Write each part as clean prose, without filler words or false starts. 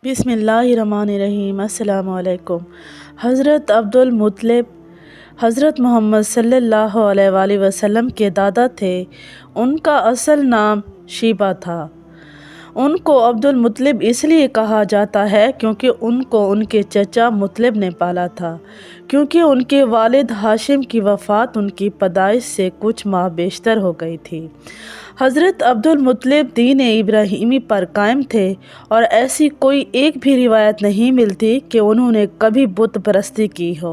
बिस्मिल्लाहिर्रहमानिर्रहीम। अस्सलाम वालेकुम। हज़रत अब्दुल मुत्तलिब हज़रत मोहम्मद सल्लल्लाहु अलैहि वसल्लम के दादा थे। उनका असल नाम शीबा था। उनको अब्दुल मुत्तलिब इसलिए कहा जाता है क्योंकि उनको उनके चचा मुत्तलिब ने पाला था, क्योंकि उनके वालिद हाशिम की वफ़ात उनकी पैदाइश से कुछ माह बेशतर हो गई थी। हज़रत अब्दुल मुत्तलिब दीन इब्राहीमी पर कायम थे और ऐसी कोई एक भी रिवायत नहीं मिलती कि उन्होंने कभी बुत परस्ती की हो।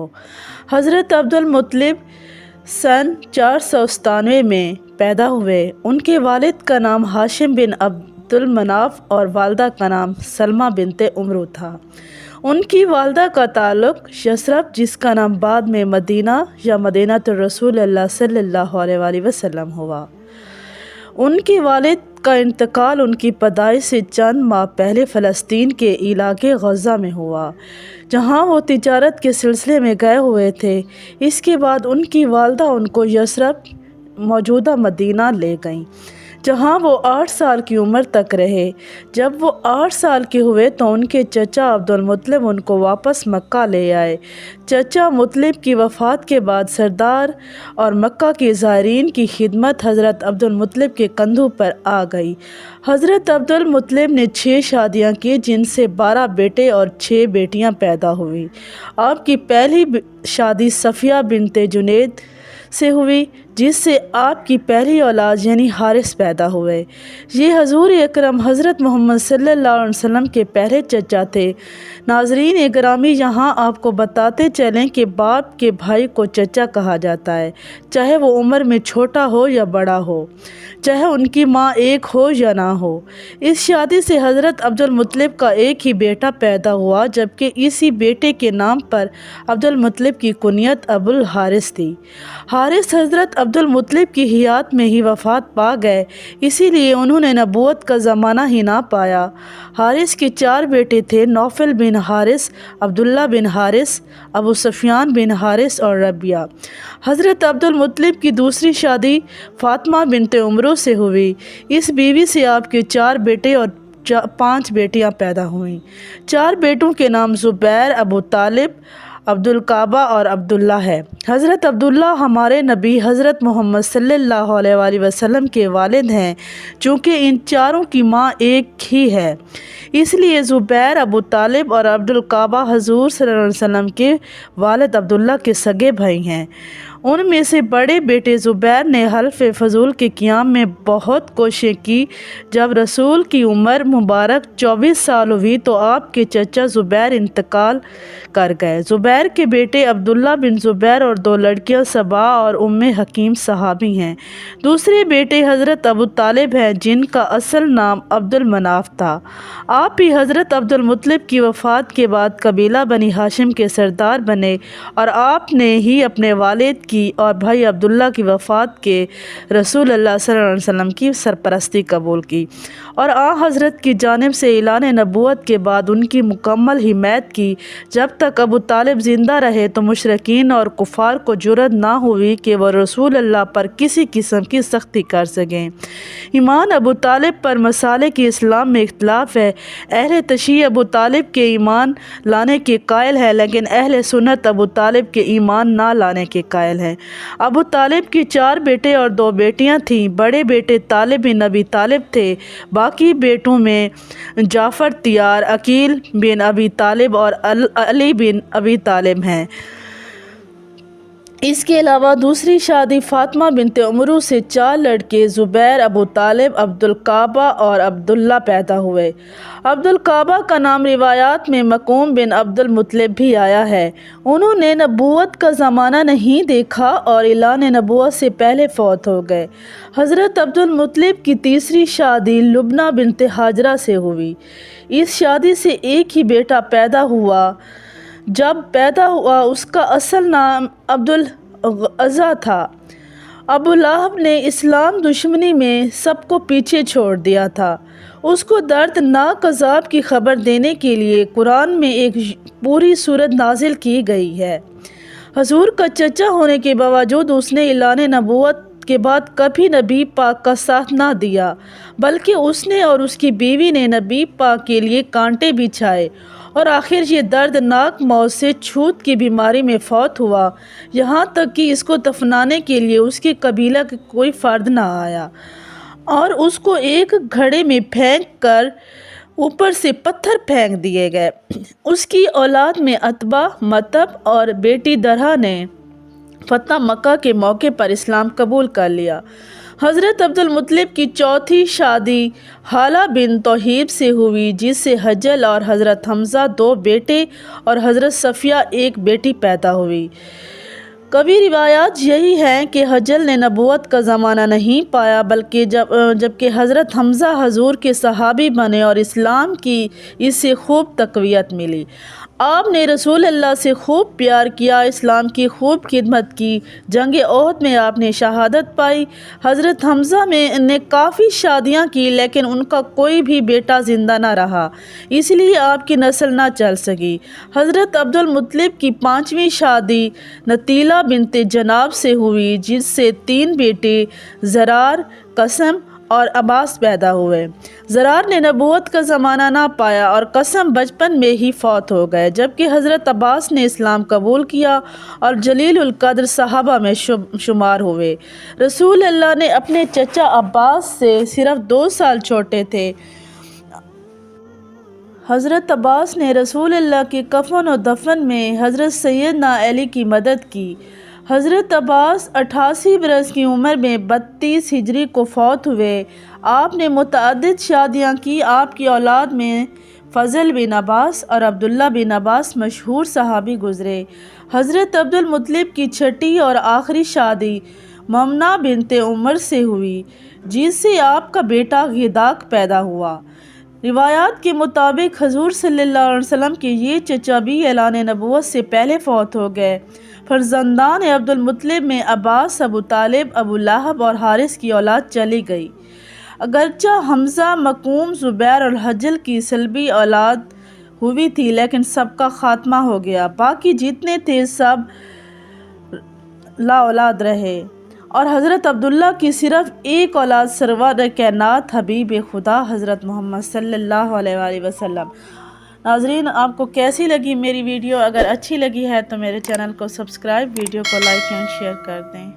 हज़रत अब्दुल मुत्तलिब सन 497 में पैदा हुए। उनके वालिद का नाम हाशिम बिन अब्दुल मनाफ और वालदा का नाम सलमा बिनते उमरू था। उनकी वालदा का ताल्लुक़ यसरब, जिसका नाम बाद में मदीना या मदीनातुर रसूलुल्लाह सल्लल्लाहु अलैहि वसल्लम हुआ। उनके वालिद का इंतकाल उनकी पैदाइश से चंद माह पहले फ़लस्तीन के इलाके गज़ा में हुआ, जहां वो तिजारत के सिलसिले में गए हुए थे। इसके बाद उनकी वालदा उनको यसरब, मौजूदा मदीना ले गईं, जहां वो 8 साल की उम्र तक रहे। जब वो 8 साल के हुए तो उनके चचा अब्दुल मुत्तलिब उनको वापस मक्का ले आए। चचा मुत्तलिब की वफ़ात के बाद सरदार और मक्का के ज़ायरीन की खिदमत हज़रत अब्दुल मुत्तलिब के कंधों पर आ गई। हज़रत अब्दुल मुत्तलिब ने 6 शादियाँ की, जिनसे 12 बेटे और 6 बेटियाँ पैदा हुई। आपकी पहली शादी सफ़िया बिनते जुनैद से हुई, जिससे आपकी पहली औलाद यानी हारिस पैदा हुए। ये हजूर अकरम हज़रत मोहम्मद सल्लल्लाहु अलैहि वसल्लम के पहले चचा थे। नाज़रीन गिरामी, यहाँ आपको बताते चलें कि बाप के भाई को चचा कहा जाता है, चाहे वो उम्र में छोटा हो या बड़ा हो, चाहे उनकी माँ एक हो या ना हो। इस शादी से हज़रत अब्दुल मुत्तलिब का एक ही बेटा पैदा हुआ, जबकि इसी बेटे के नाम पर अब्दुल मुत्तलिब की कुनियत अबुल हारिस थी। हारिस हज़रत अब्दुल मुत्तलिब की हयात में ही वफ़ात पा गए, इसीलिए उन्होंने नबूवत का ज़माना ही ना पाया। हारिस के 4 बेटे थे: नौफल बिन हारिस, अब्दुल्ला बिन हारिस, अबू सुफियान बिन हारिस और रबिया। हज़रत अब्दुल मुत्तलिब की दूसरी शादी फ़ातिमा बिनते उमरू से हुई। इस बीवी से आपके 4 बेटे और 5 बेटियां पैदा हुईं। 4 बेटों के नाम ज़ुबैर, अबू तालिब, अब्दुल काबा और अब्दुल्ला है। हज़रत अब्दुल्ला हमारे नबी हज़रत मोहम्मद सल्लल्लाहु अलैहि वसल्लम के वालिद हैं। चूँकि इन चारों की माँ एक ही है, इसलिए ज़ुबैर, अबू तालिब और अब्दुल काबा हज़ूर सल्लल्लाहु अलैहि वसल्लम के वालिद अब्दुल्ला के सगे भाई हैं। उनमें से बड़े बेटे ज़ुबैर ने हल्फ़ फ़ज़ूल के क़ियाम में बहुत कोशिश की। जब रसूल की उम्र मुबारक 24 साल हुई तो आपके चचा ज़ुबैर इंतकाल कर गए। ज़ुबैर के बेटे अब्दुल्ला बिन ज़ुबैर और 2 लड़कियां सबा और उम्मे हकीम सहाबी हैं। दूसरे बेटे हज़रत अबू तालिब हैं, जिनका असल नाम अब्दुल मनाफ था। आप ही हज़रत अब्दुल मुत्तलिब की वफ़ात के बाद कबीला बनी हाशिम के सरदार बने और आपने ही अपने वालिद की और भाई अब्दुल्ला की वफ़ात के रसूलुल्लाह सल्लल्लाहु अलैहि वसल्लम की सरपरस्ती कबूल की और हज़रत की जानिब से ऐलान नबूवत के बाद उनकी मुकम्मल हिमायत की। जब तक अबू तालिब ज़िंदा रहे तो मुशरिकीन और कुफ़ार को जुर्रत ना हुई कि वह रसूलुल्लाह पर किसी किस्म की सख्ती कर सकें। ईमान अबू तालिब पर मसाले की इस्लाम में इख्तलाफ है। अहले तशय्युअ अबू तालिब के ईमान लाने के कायल है, लेकिन अहले सुन्नत अबू तालिब के ईमान ना लाने के कायल हैं। अबू तालिब की 4 बेटे और 2 बेटियां थीं। बड़े बेटे तालिब बिन अबी तालिब थे। बाकी बेटों में जाफ़र तियार, अकील बिन अबी तालिब और अली बिन अबी तालिब हैं। इसके अलावा दूसरी शादी फ़ातिमा बिनते उमरू से 4 लड़के ज़ुबैर, अबू तालिब, अब्दुल काबा और अब्दुल्ला पैदा हुए। अब्दुल काबा का नाम रिवायात में मक़ूम बिन अब्दुल मुत्तलिब भी आया है। उन्होंने नबूवत का ज़माना नहीं देखा और ऐलान नबूवत से पहले फ़ौत हो गए। हज़रत अब्दुल मुत्तलिब की तीसरी शादी लुबना बिनते हाजरा से हुई। इस शादी से एक ही बेटा पैदा हुआ। जब पैदा हुआ उसका असल नाम अब्दुल अज़ा था। अबू लहब ने इस्लाम दुश्मनी में सबको पीछे छोड़ दिया था। उसको दर्दनाक अज़ाब की खबर देने के लिए कुरान में एक पूरी सूरत नाजिल की गई है। हजूर का चचा होने के बावजूद उसने ऐलान नबूवत کے بعد کبھی نبی پاک کا ساتھ نہ دیا، بلکہ اس نے اور اس کی بیوی نے نبی پاک کے لیے کانٹے بچھائے، اور آخر یہ دردناک موت سے چھوت کی بیماری میں فوت ہوا، یہاں تک کہ اس کو دفنانے کے لیے اس کے قبیلہ کا کوئی فرد نہ آیا، اور اس کو ایک گھڑے میں پھینک کر اوپر سے پتھر پھینک دیے گئے۔ اس کی اولاد میں عتبہ، مطب اور بیٹی درہ نے فتح مکہ کے موقع پر اسلام قبول کر لیا۔ حضرت عبدالمطلب کی چوتھی شادی حالہ بن توحیب سے ہوئی، جس سے حجل اور حضرت حمزہ 2 بیٹے اور حضرت صفیہ 1 بیٹی پیدا ہوئی۔ کبھی روایات یہی ہیں کہ حجل نے نبوت کا زمانہ نہیں پایا، بلکہ جبکہ حضرت حمزہ حضور کے صحابی بنے اور اسلام کی اس سے خوب تقویت ملی۔ آپ نے رسول اللہ سے خوب پیار کیا، اسلام کی خوب خدمت کی۔ جنگ احد میں آپ نے شہادت پائی۔ حضرت حمزہ نے کافی شادیاں کی، لیکن ان کا کوئی بھی بیٹا زندہ نہ رہا، اس لیے آپ کی نسل نہ چل سکی۔ حضرت عبدالمطلب کی 5ویں شادی نتیلہ بنت جناب سے ہوئی، جس سے 3 بیٹے زرار، قسم اور عباس پیدا ہوئے۔ زرار نے نبوت کا زمانہ نہ پایا اور قسم بچپن میں ہی فوت ہو گئے، جبکہ حضرت عباس نے اسلام قبول کیا اور جلیل القدر صحابہ میں شمار ہوئے۔ رسول اللہ نے اپنے چچا عباس سے صرف 2 سال چھوٹے تھے۔ حضرت عباس نے رسول اللہ کے کفن و دفن میں حضرت سیدنا علی کی مدد کی۔ حضرت عباس 88 برس کی عمر میں 32 ہجری کو فوت ہوئے۔ آپ نے متعدد شادیاں کی۔ آپ کی اولاد میں فضل بن عباس اور عبداللہ بن عباس مشہور صحابی گزرے۔ حضرت عبدالمطلب کی 6ٹھی اور آخری شادی ممنہ بنت عمر سے ہوئی، جس سے آپ کا بیٹا غیداق پیدا ہوا۔ روایات کے مطابق حضور صلی اللہ علیہ وسلم کے یہ چچا بھی اعلان نبوت سے پہلے فوت ہو گئے۔ فرزندان عبدالمطلب میں عباس، ابو طالب، ابو لہب اور حارث کی اولاد چلی گئی۔ اگرچہ حمزہ، مکوم، زبیر اور حجل کی سلبی اولاد ہوئی تھی، لیکن سب کا خاتمہ ہو گیا۔ باقی جتنے تھے سب لا اولاد رہے، اور حضرت عبداللہ کی صرف ایک اولاد سرور کائنات حبیب خدا حضرت محمد صلی اللہ علیہ وآلہ وسلم۔ ناظرین، آپ کو کیسی لگی میری ویڈیو؟ اگر اچھی لگی ہے تو میرے چینل کو سبسکرائب، ویڈیو کو لائک اینڈ شیئر کر دیں۔